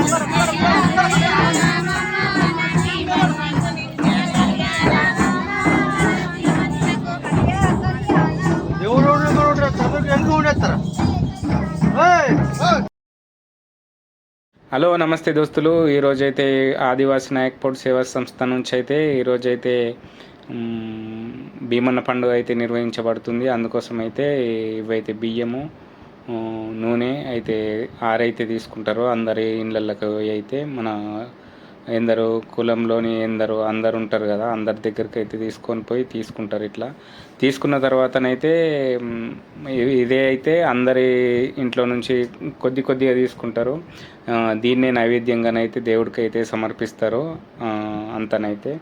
Hello నమస్తే దోస్తులు. ఈరోజైతే ఆదివాసీ నాయక్పూర్ సేవా సంస్థ నుంచి అయితే ఈరోజైతే భీమన్న పండుగ అయితే నిర్వహించబడుతుంది. అందుకోసం అయితే ఇవైతే బియ్యము నూనె అయితే ఆరైతే తీసుకుంటారో అందరి ఇళ్ళకి అయితే మన ఎందరు కులంలోని అందరు ఉంటారు కదా, అందరి దగ్గరికి అయితే తీసుకొని పోయి తీసుకుంటారు. ఇట్లా తీసుకున్న తర్వాతనైతే ఇదే అయితే అందరి ఇంట్లో నుంచి కొద్దిగా తీసుకుంటారు. దీన్నే నైవేద్యంగానైతే దేవుడికి అయితే సమర్పిస్తారు. అంతనైతే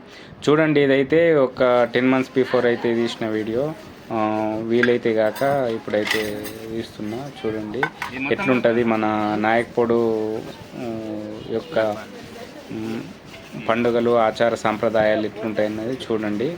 చూడండి. ఇదైతే ఒక 10 months బిఫోర్ అయితే తీసిన వీడియో. వీలైతే కాక ఇప్పుడైతే తీస్తున్నా. చూడండి ఎట్లుంటుంది మన నాయక్పూడు యొక్క పండుగలు, ఆచార సాంప్రదాయాలు ఎట్లుంటాయన్నది చూడండి.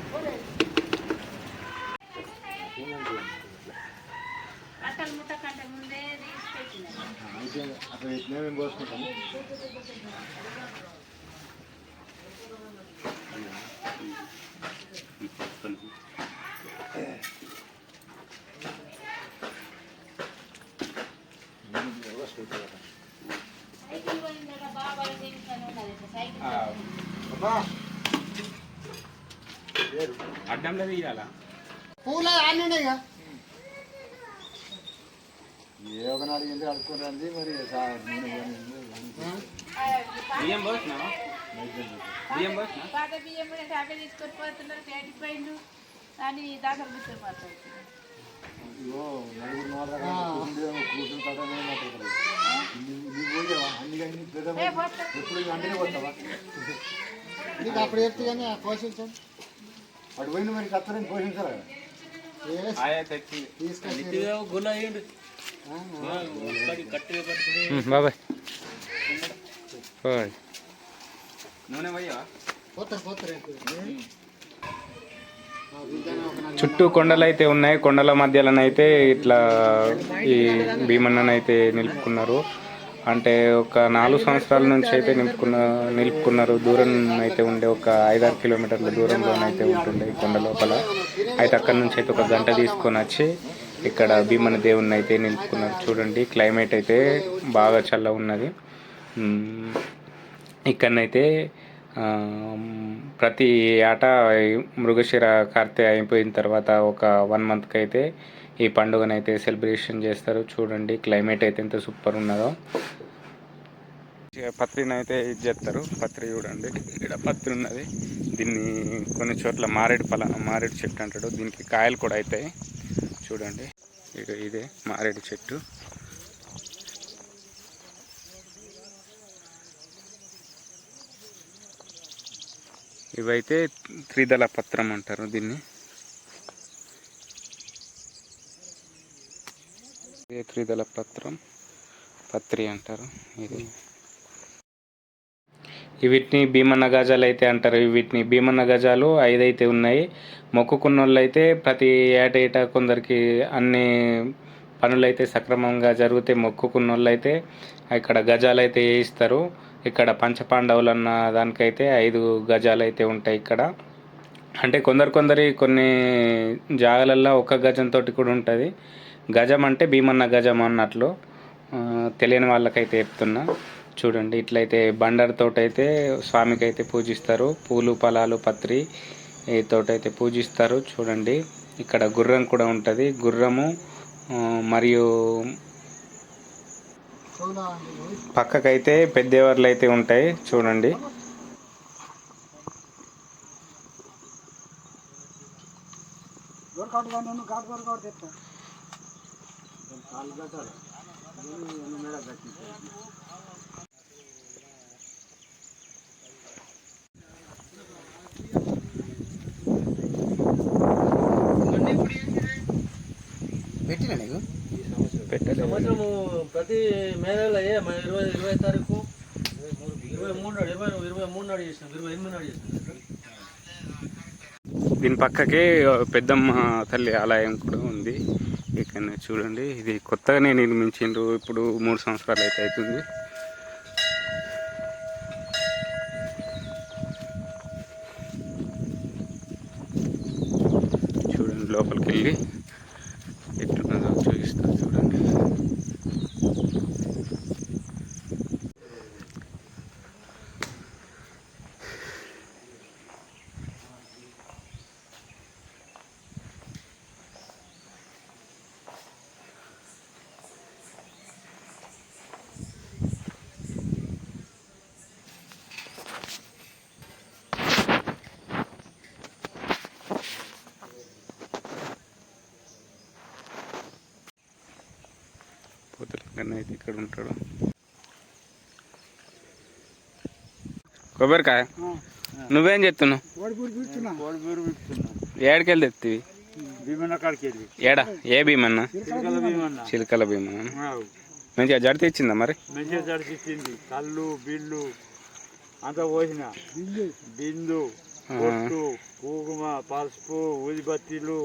అడ్డంలో తీయాలా పూల అన్నీ ఏ ఒకనాడు ఎందుకు అడుక్కోరండి మరి. బియ్యం పోసినా బియ్యం పోసినా పాత బియ్యం కూడా తీసుకొని పోతున్నారు. తేటి పైన అని దాకా కూర్చోపోతారు. నీకు అప్పుడు చెప్తే కానీ పోషించండి. అటు పోయిన మరి కత్తరని పోషించాలి. బాబాయ్ నూనె పోయా. చుట్టూ కొండలు అయితే ఉన్నాయి. కొండల మధ్యలోనైతే ఇట్లా ఈ భీమన్ననైతే నిలుపుకున్నారు. అంటే ఒక 4 సంవత్సరాల నుంచి అయితే నిలుపుకున్నారు. దూరం అయితే ఉండే ఒక 5-6 కిలోమీటర్ల దూరంలోనైతే ఉంటుండే ఈ కొండ లోపల. అయితే అక్కడ నుంచి అయితే ఒక గంట తీసుకొని వచ్చి ఇక్కడ భీమన్న దేవుణ్ణి అయితే నిలుపుకున్నారు. చూడండి క్లైమేట్ అయితే బాగా చల్లగా ఉన్నది. ఇక్కడనైతే ప్రతి ఏటా మృగశిర కార్తె అయిపోయిన తర్వాత ఒక 1 monthకి అయితే ఈ పండుగనైతే సెలబ్రేషన్ చేస్తారు. చూడండి క్లైమేట్ అయితే ఎంత సూపర్ ఉన్నదో. పత్రిని అయితే ఇది చేస్తారు. పత్రి చూడండి, ఇక్కడ పత్రి ఉన్నది. దీన్ని కొన్ని చోట్ల మారేడు చెట్టు అంటాడు. దీనికి కాయలు కూడా అవుతాయి. చూడండి ఇదే మారేడు చెట్టు. ఇవైతే త్రిదళ పత్రం అంటారు దీన్ని. త్రిదళ పత్రి అంటారు. వీటిని భీమన్న గజాలు అయితే అంటారు. వీటిని భీమన్న గజాలు 5 అయితే ఉన్నాయి. మొక్కుకున్న వాళ్ళు అయితే ప్రతి ఏటా కొందరికి అన్ని పనులు అయితే సక్రమంగా జరిగితే మొక్కుకున్న వాళ్ళు అయితే ఇక్కడ గజాలు అయితే వేయిస్తారు. ఇక్కడ పంచపాండవులు అన్న దానికైతే 5 గజాలు అయితే ఉంటాయి ఇక్కడ. అంటే కొన్ని జాగాలల్లో 1 గజంతో కూడా ఉంటుంది. గజం అంటే భీమన్న గజం అన్నట్లు. తెలియని వాళ్ళకైతే చెప్తున్నా. చూడండి ఇట్లయితే బండర్తోటైతే స్వామికి అయితే పూజిస్తారు. పూలు ఫలాలు పత్రి తోటైతే పూజిస్తారు. చూడండి ఇక్కడ గుర్రం కూడా ఉంటుంది. గుర్రము మరియు పక్కకైతే పెద్దెవర్లు అయితే ఉంటాయి. చూడండి పెట్టినా నీకు సంవత్సరము ప్రతి మే నెల 20 తారీఖు 23 నాడు చేసినాం. 28 నాడు చేసినాం. దీని పక్కకే పెద్దమ్మ తల్లి ఆలయం కూడా ఉంది. ఇక్కడ చూడండి ఇది కొత్తగానే నిర్మించిండ్రు. ఇప్పుడు 3 సంవత్సరాలు అయితే అవుతుంది. మేఘన్న అయితే ఇక్కడ ఉంటాడు. కొబ్బరికాయ నువ్వేం చెప్తున్నావు? ఏడికెళ్ళి తెత్తివి? ఏడా ఏ భీమన్న? చిలకల భీమన్న. మంచిగా జడితే ఇచ్చిందా మరి? మంచిగా జడిపించింది. కళ్ళు బిల్లు అంతా పోసిన బిందు పొట్టు కుంకుమ పసుపు ఊదిబత్తీలు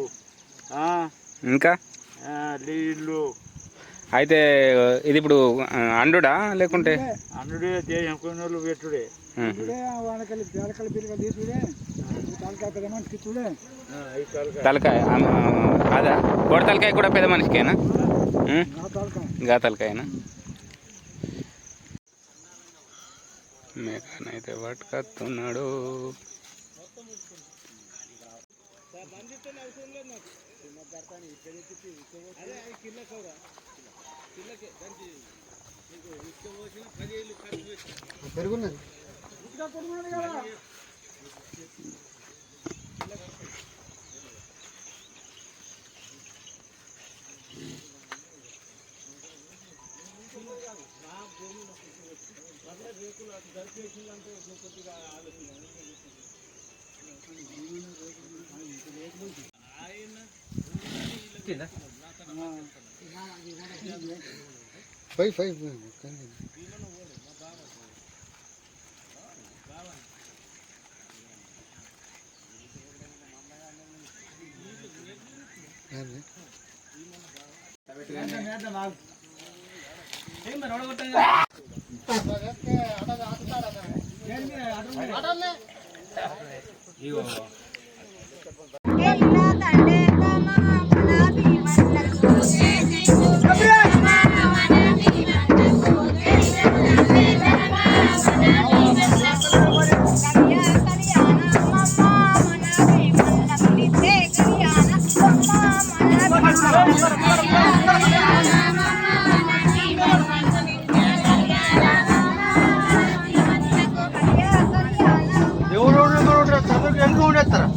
ఇంకా నీళ్ళు. అయితే ఇది ఇప్పుడు అండుడా లేకుంటే అన్నుడే దేశం కొన్ని వాళ్ళు పెట్టుడే. తలకాయ అదా కోడి తలకాయ కూడా పెద్ద మనిషికేనా? గా తలకాయనా? మేకనైతే పట్టుకొస్తున్నాడు. పెరుగున్నది. ఫైవ్ ఫైవ్ ఎవరు చదువుకు ఎందుకు ఉండేస్తారా?